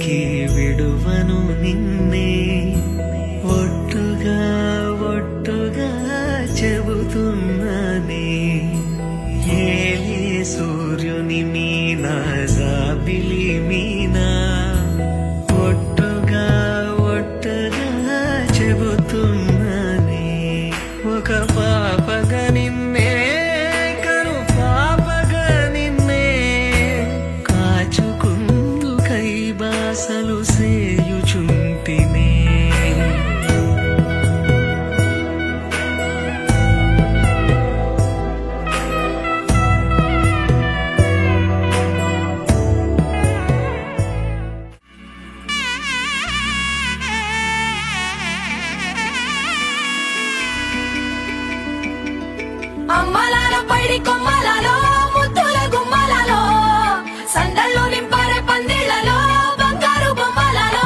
ఎన్నటికీ విడువను నిన్నే ఒట్టుగా ఒట్టుగా చెబుతున్నానే ఏలే సూర్యుని మీనా జాబిలి మీనా ఒట్టుగా ఒట్టుగా చెబుతున్నానే ఒక పాపగా నిన్నే కను పాపగా నిన్నే కాచుకుందు కై బాసలు సేయుచుంటినే అమ్మలాల పైడి కొమ్మలలో ముద్దుల గుమ్మలలో సందళ్ళు నింపరే పందిళ్లలో బంగారు బొమ్మలలో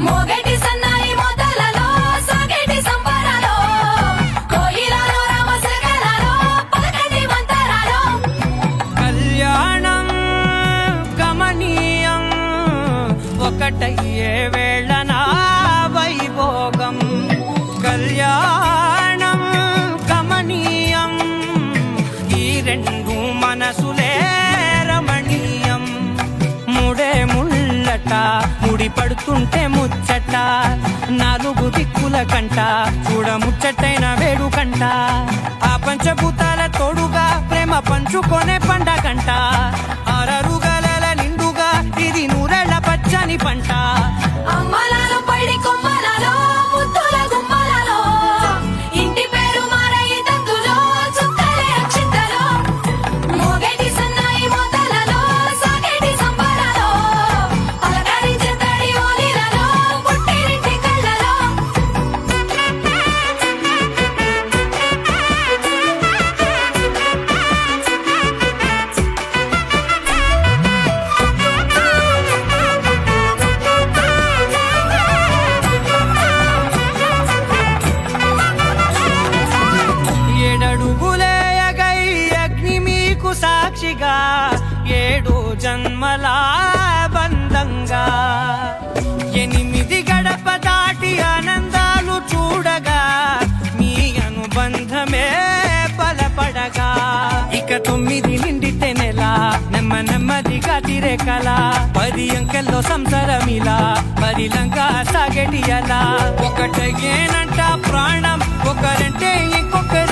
మోగేటి సన్నాయి మోతలలో సాగేటి సంబరాలో కోయిలలో రామశకలలో పలకటి మంతరాలో కళ్యాణం గమనీయం ఒకటయ్యే వేళ నా వైభోగం కళ్యాణం గమనీయం ఈ రెండు మనసులే రమణీయం ముడే ముళ్ళట ముడి పడుతుంటే ముచ్చట నాలుగు దిక్కుల కంట చూడ ముచ్చటైన వేడుకంట ఆ పంచభూతాల తోడుగా ప్రేమ పంచుకొనే పండగంట ఆరరుగల నిండుగా ఇది నూరెళ్ళ పచ్చని పంట అమ్మలాల పైడి కొమ్మలలో ముద్దుల గుమ్మలలో ఇంటి పేరు మారయి తందులో చుక్కలే అక్షింతలో మోగేటి సన్నాయి మోతలలో సాగేటి సంబరాలో పలకరించే తడి ఓలిలలో పుట్టినింటి కళ్ళలో ఏడడుగులే ఎగై అగ్ని మీకు సాక్షిగా ఏడు జన్మల బంధంగా ఎనిమిది గడప దాటి ఆనందాలు చూడగా మీ అనుబంధమే బలపడగా ఇక 9 నిండితే నెల నెమ్మదిగా తిరేకల 10 అంకెల్లో సంసారమిలా పరిలంగా సాగటి అలా ఒకటేనంట ప్రాణం ఒకరంటే ఇంకొకరు